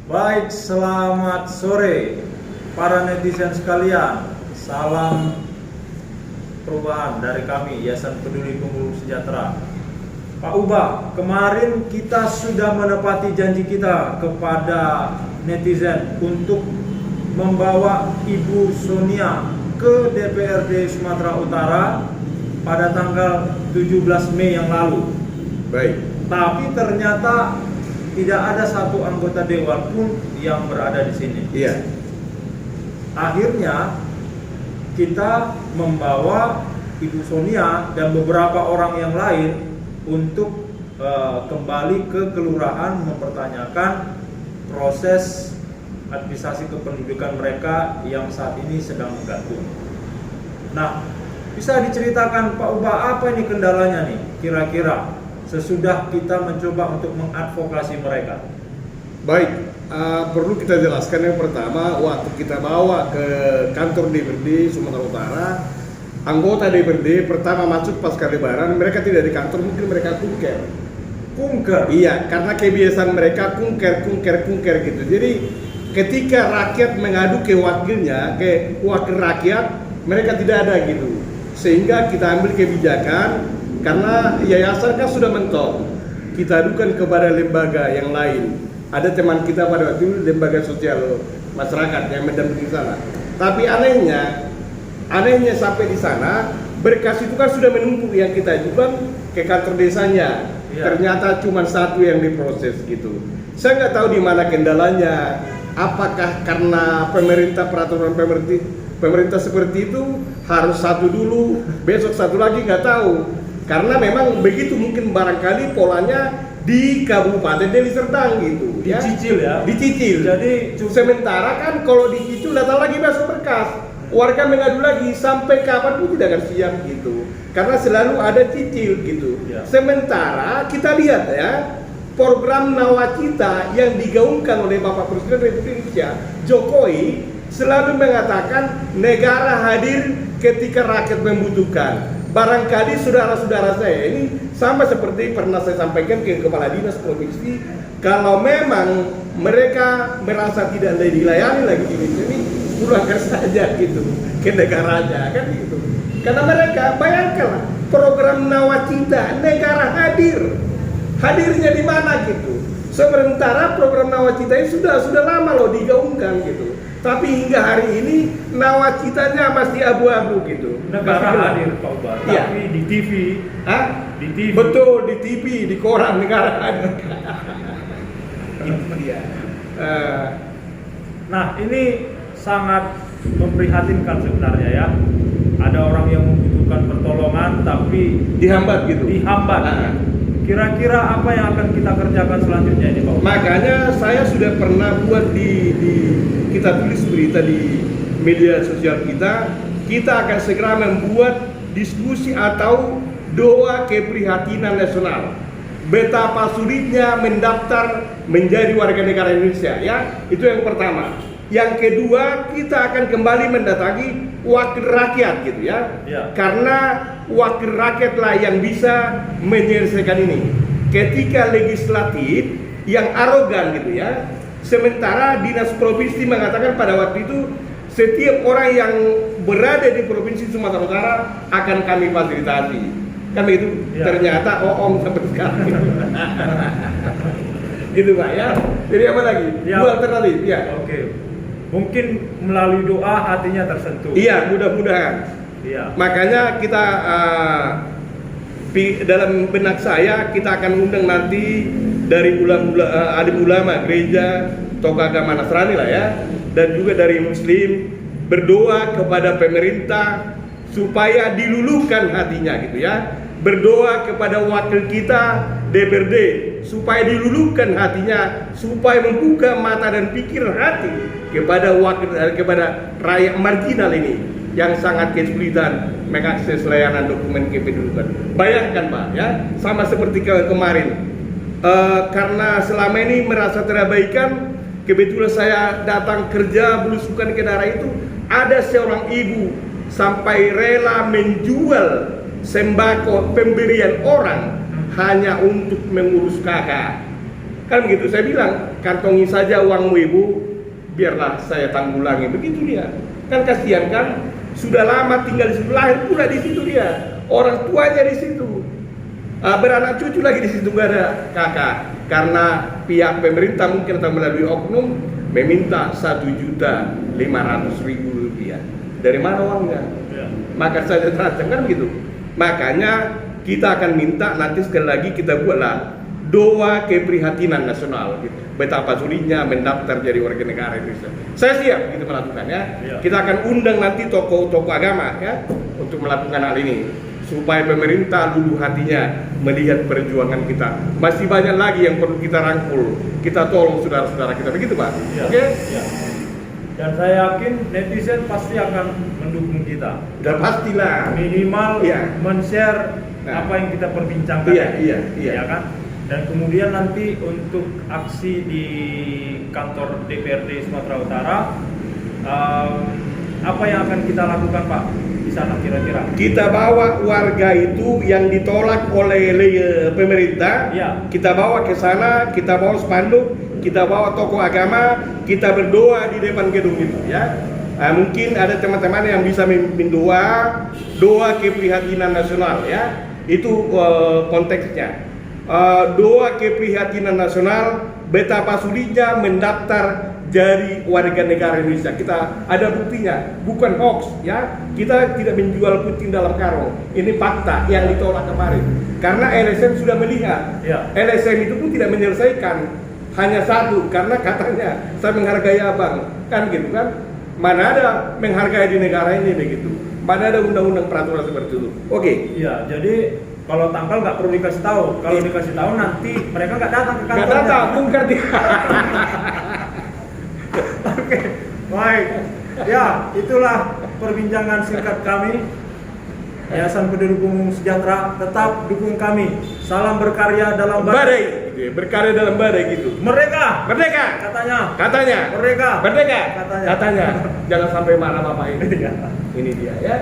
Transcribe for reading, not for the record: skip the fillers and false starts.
Baik, selamat sore para netizen sekalian. Salam perubahan dari kami, Yayasan Peduli Pemulung Sejahtera. Pak Uba, kemarin kita sudah menepati janji kita kepada netizen untuk membawa Ibu Sonia ke DPRD Sumatera Utara pada tanggal 17 Mei yang lalu. Baik. Tapi ternyata tidak ada satu anggota dewan pun yang berada di sini. Iya. Akhirnya kita membawa Ibu Sonia dan beberapa orang yang lain untuk kembali ke kelurahan mempertanyakan proses administrasi kependudukan mereka yang saat ini sedang menggantung. Nah, bisa diceritakan Pak Uba, apa ini kendalanya nih kira-kira sesudah kita mencoba untuk mengadvokasi mereka? Baik, perlu kita jelaskan yang pertama, waktu kita bawa ke kantor DPRD Sumatera Utara, anggota DPRD pertama masuk pasca Lebaran, mereka tidak di kantor, mungkin mereka kunker. Kunker? Iya, karena kebiasaan mereka kunker gitu. Jadi ketika rakyat mengadu ke wakilnya, ke wakil rakyat, mereka tidak ada gitu. Sehingga kita ambil kebijakan, karena yayasan kan sudah mentok, kita adukan kepada lembaga yang lain. Ada teman kita pada waktu itu lembaga sosial masyarakat yang mendampingi sana. Tapi anehnya sampai di sana berkas itu kan sudah menumpuk yang kita ajukan ke kantor desanya. Iya. Ternyata cuma satu yang diproses gitu. Saya nggak tahu di mana kendalanya. Apakah karena peraturan pemerintah seperti itu harus satu dulu, besok satu lagi, nggak tahu. Karena memang begitu mungkin barangkali polanya di Kabupaten Deli Serdang gitu, Dicicil ya? Dicicil. Jadi sementara kan kalau dicicil datang lagi besok berkas, warga mengadu lagi sampai kapan pun tidak akan siap gitu. Karena selalu ada cicil gitu. Ya. Sementara kita lihat ya, program Nawacita yang digaungkan oleh Bapak Presiden Republik Indonesia Jokowi selalu mengatakan negara hadir ketika rakyat membutuhkan. Barangkali saudara-saudara saya ini sama seperti pernah saya sampaikan ke Kepala Dinas Provinsi, kalau memang mereka merasa tidak dilayani lagi di sini, pulangkan saja gitu ke negaranya kan gitu. Karena mereka bayangkanlah program Nawacita, negara hadirnya di mana gitu. Sementara program Nawacita ini sudah lama loh digaungkan gitu. Tapi hingga hari ini nawacitanya masih abu-abu gitu. negara hadir Pak Uba, Iya. tapi di TV. Di TV. Betul, di TV, di koran negara hadir. Iya. Nah, ini sangat memprihatinkan sebenarnya ya. Ada orang yang membutuhkan pertolongan tapi Dihambat gitu. dihambat. Nah. Kira-kira apa yang akan kita kerjakan selanjutnya ini Pak Uba? Makanya saya sudah pernah buat kita tulis berita di media sosial kita akan segera membuat diskusi atau doa keprihatinan nasional. Betapa sulitnya mendaftar menjadi warga negara Indonesia ya, itu yang pertama. Yang kedua, kita akan kembali mendatangi wakil rakyat gitu ya. Ya. Karena wakil rakyatlah yang bisa menyelesaikan ini. Ketika legislatif yang arogan gitu ya. Sementara dinas provinsi mengatakan pada waktu itu setiap orang yang berada di provinsi Sumatera Utara akan kami fasilitasi. Kan begitu. Ya. Ternyata sampai sekarang. Gitu Pak ya. Jadi apa lagi? Ya. Dua alternatif ya. Oke. Mungkin melalui doa hatinya tersentuh. Iya, mudah-mudahan. Iya. Makanya kita dalam benak saya kita akan undang nanti dari alim ulama gereja, tokoh agama Nasrani lah ya, dan juga dari Muslim berdoa kepada pemerintah supaya diluluhkan hatinya gitu ya. Berdoa kepada wakil kita DPRD supaya diluluhkan hatinya, supaya membuka mata dan pikir hati kepada rakyat marginal ini yang sangat kesulitan mengakses layanan dokumen kependudukan. Bayangkan Pak ya, sama seperti kemarin. Karena selama ini merasa terabaikan, kebetulan saya datang kerja belusukan ke daerah itu, ada seorang ibu sampai rela menjual sembako pemberian orang hanya untuk mengurus kakak. Kan begitu, saya bilang, kantongi saja uangmu ibu, biarlah saya tanggulangi. Begitu dia. Kan kasihan kan, sudah lama tinggal di situ, lahir pula di situ dia. Orang tuanya di situ. Beranak cucu lagi di situ, nggak ada kakak. Karena pihak pemerintah mungkin atau melalui oknum meminta 1.500.000 rupiah. Dari mana uangnya? Ya. Maka saya terancam kan begitu. Makanya kita akan minta nanti sekali lagi kita buatlah doa keprihatinan nasional. Gitu. Betapa sulitnya mendaftar jadi warga negara Indonesia. Saya siap gitu melakukan ya. Ya. Kita akan undang nanti tokoh-tokoh agama ya untuk melakukan hal ini supaya pemerintah luluh hatinya melihat perjuangan kita. Masih banyak lagi yang perlu kita rangkul. Kita tolong saudara-saudara kita begitu Pak. Ya. Oke? Ya. Dan saya yakin netizen pasti akan mendukung kita. Udah pastilah. Minimal Iya. men-share Nah. apa yang kita perbincangkan. Iya. Ya kan? Dan kemudian nanti untuk aksi di kantor DPRD Sumatera Utara, apa yang akan kita lakukan Pak di sana kira-kira? Kita bawa warga itu yang ditolak oleh pemerintah, Iya. kita bawa ke sana, kita bawa spanduk, kita bawa tokoh agama, kita berdoa di depan gedung itu ya. Mungkin ada teman-teman yang bisa memimpin doa keprihatinan nasional ya. Itu konteksnya. Doa keprihatinan nasional, betapa sulitnya mendaftar jadi warga negara Indonesia. Kita ada buktinya, bukan hoax ya. Kita tidak menjual puting dalam karung. Ini fakta yang ditolak kemarin. Karena LSM sudah melihat. Ya. LSM itu pun tidak menyelesaikan, hanya satu karena katanya saya menghargai abang, kan gitu kan? Mana ada menghargai di negara ini begitu? Mana ada undang-undang peraturan seperti itu? Oke. Iya, jadi kalau tanggal nggak perlu dikasih tahu. Kalau dikasih tahu nanti mereka nggak datang ke Nggak kantornya. datang, bungkar dia. Oke, baik. Ya, itulah perbincangan singkat kami. Yayasan Peduli Umum Sejahtera tetap dukung kami. Salam berkarya dalam Badai. Berkarya dalam badai gitu. Merdeka, Merdeka. Katanya. merdeka, Merdeka. Katanya. Katanya. Jangan sampai marah Bapak ini. Iya. Ini dia ya.